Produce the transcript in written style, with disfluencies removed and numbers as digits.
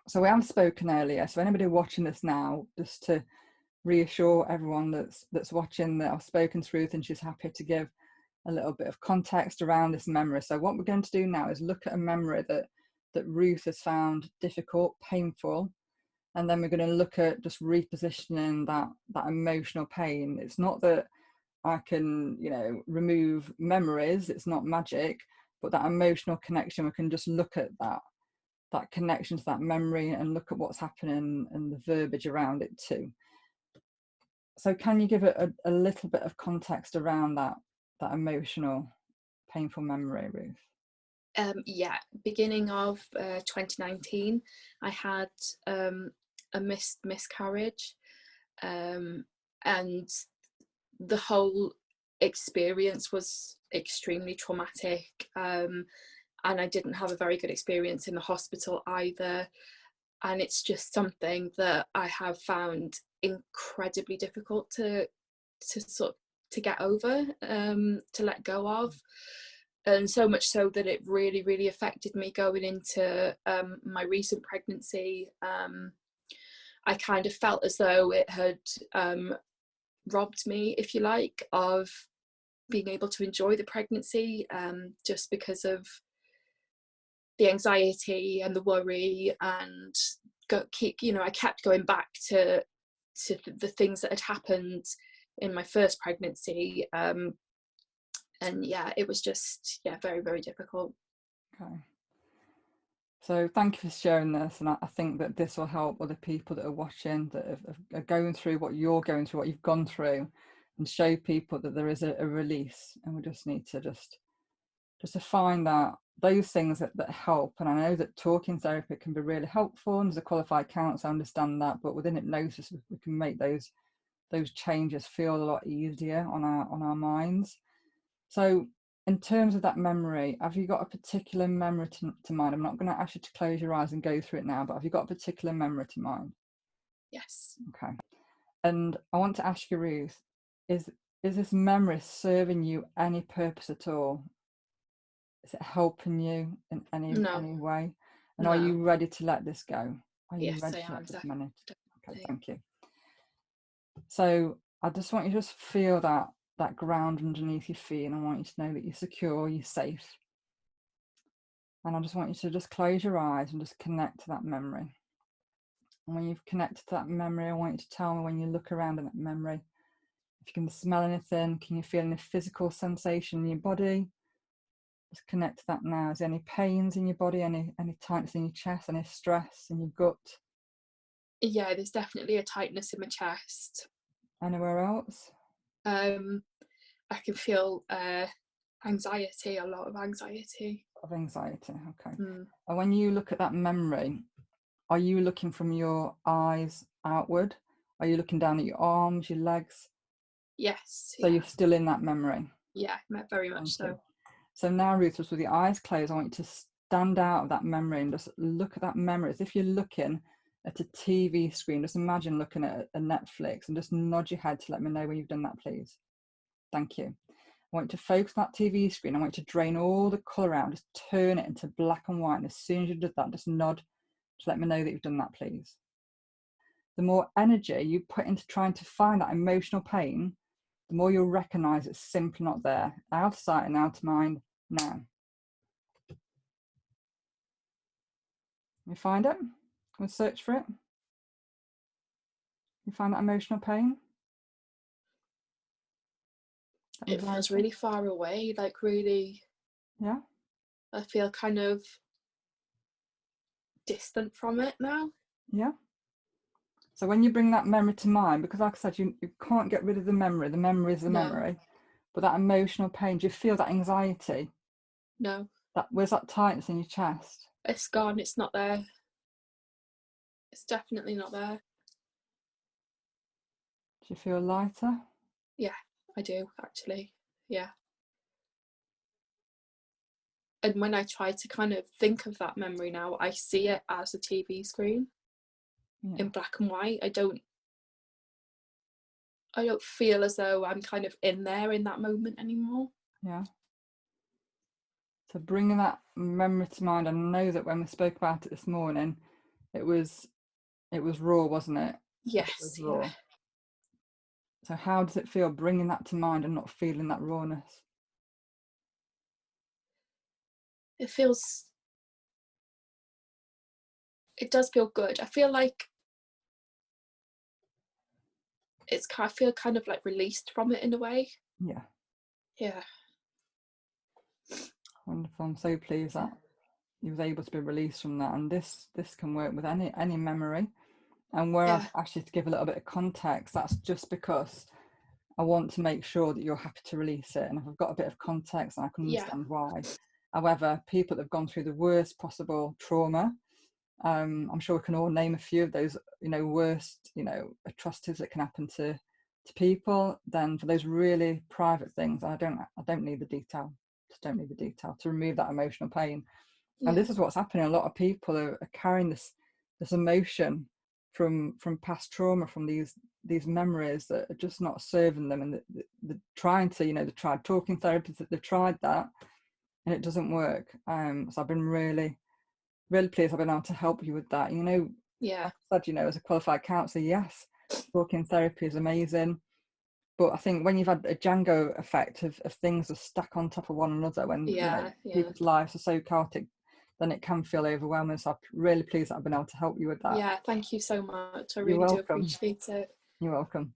So we have spoken earlier, so anybody watching this now, just to reassure everyone that's watching, that I've spoken to Ruth and she's happy to give a little bit of context around this memory. So what we're going to do now is look at a memory that Ruth has found difficult, painful, and then we're going to look at just repositioning that emotional pain. It's not that I can, remove memories, it's not magic, but that emotional connection, we can just look at that connection to that memory and look at what's happening and the verbiage around it too. So can you give it a little bit of context around that emotional, painful memory, Ruth? Yeah, beginning of 2019, I had a miscarriage, and the whole experience was extremely traumatic, and I didn't have a very good experience in the hospital either. And it's just something that I have found incredibly difficult to get over, to let go of. And so much so that it really, really affected me going into my recent pregnancy. I kind of felt as though it had robbed me, if you like, of being able to enjoy the pregnancy, just because of the anxiety and the worry, and I kept going back to the things that had happened in my first pregnancy, and yeah, it was just very, very difficult. Okay, so thank you for sharing this, and I think that this will help other people that are watching, that are going through what you're going through, what you've gone through, and show people that there is a release, and we just need to just to find those things that help. And I know that talking therapy can be really helpful, and as a qualified counsellor I understand that, but within hypnosis we can make those changes feel a lot easier on our minds. So in terms of that memory, have you got a particular memory to mind? I'm not going to ask you to close your eyes and go through it now, but have you got a particular memory to mind? Yes. Okay. And I want to ask you, Ruth, is this memory serving you any purpose at all? Is it helping you in any way? And are you ready to let this go? Are you ready to let this memory? Okay, thank you. So I just want you to just feel that ground underneath your feet, and I want you to know that you're secure, you're safe. And I just want you to just close your eyes and just connect to that memory. And when you've connected to that memory, I want you to tell me, when you look around in that memory, if you can smell anything, can you feel any physical sensation in your body? Just connect to that now. Is there any pains in your body, any tightness in your chest, any stress in your gut? Yeah, there's definitely a tightness in my chest. Anywhere else? I can feel anxiety, a lot of anxiety. Of anxiety, okay. And when you look at that memory, are you looking from your eyes outward? Are you looking down at your arms, your legs? Yes. So you're still in that memory? Yeah, very much so. So now, Ruth, just with your eyes closed, I want you to stand out of that memory and just look at that memory as if you're looking at a TV screen. Just imagine looking at a Netflix, and just nod your head to let me know when you've done that, please. Thank you. I want you to focus on that TV screen. I want you to drain all the colour out, just turn it into black and white. And as soon as you do that, just nod to let me know that you've done that, please. The more energy you put into trying to find that emotional pain, the more you'll recognise it's simply not there. Out of sight and out of mind now. You find it? We'll search for it. You find that emotional pain? It feels really far away, like really. Yeah. I feel kind of distant from it now. Yeah. So when you bring that memory to mind, because like I said, you can't get rid of the memory is the memory, but that emotional pain, do you feel that anxiety? No. Where's that tightness in your chest? It's gone, it's not there. It's definitely not there. Do you feel lighter? Yeah, I do actually. Yeah. And when I try to kind of think of that memory now, I see it as a TV screen in black and white. I don't feel as though I'm kind of in there in that moment anymore. Yeah. So bringing that memory to mind, I know that when we spoke about it this morning, it was raw, wasn't it? It was Yes, yeah. raw. So how does it feel bringing that to mind and not feeling that rawness? It does feel good. I feel like I feel kind of like released from it in a way. Yeah. Yeah. Wonderful. I'm so pleased that you was able to be released from that. And this can work with any memory. And where I've asked you to give a little bit of context, that's just because I want to make sure that you're happy to release it. And if I've got a bit of context, I can understand why. However, people that have gone through the worst possible trauma, I'm sure we can all name a few of those, worst, atrocities that can happen to people. Then for those really private things, I don't need the detail. Just don't need the detail to remove that emotional pain. And this is what's happening. A lot of people are carrying this emotion from past trauma, from these memories that are just not serving them, and they're trying to, they've tried talking therapies, that they've tried that, and it doesn't work. So I've been really pleased I've been able to help you with that. Like I said, as a qualified counsellor, yes, talking therapy is amazing. But I think when you've had a Django effect of things are stacked on top of one another, when people's lives are so chaotic, then it can feel overwhelming. So I'm really pleased that I've been able to help you with that. Yeah, thank you so much. I You're really do welcome. appreciate it. You're welcome.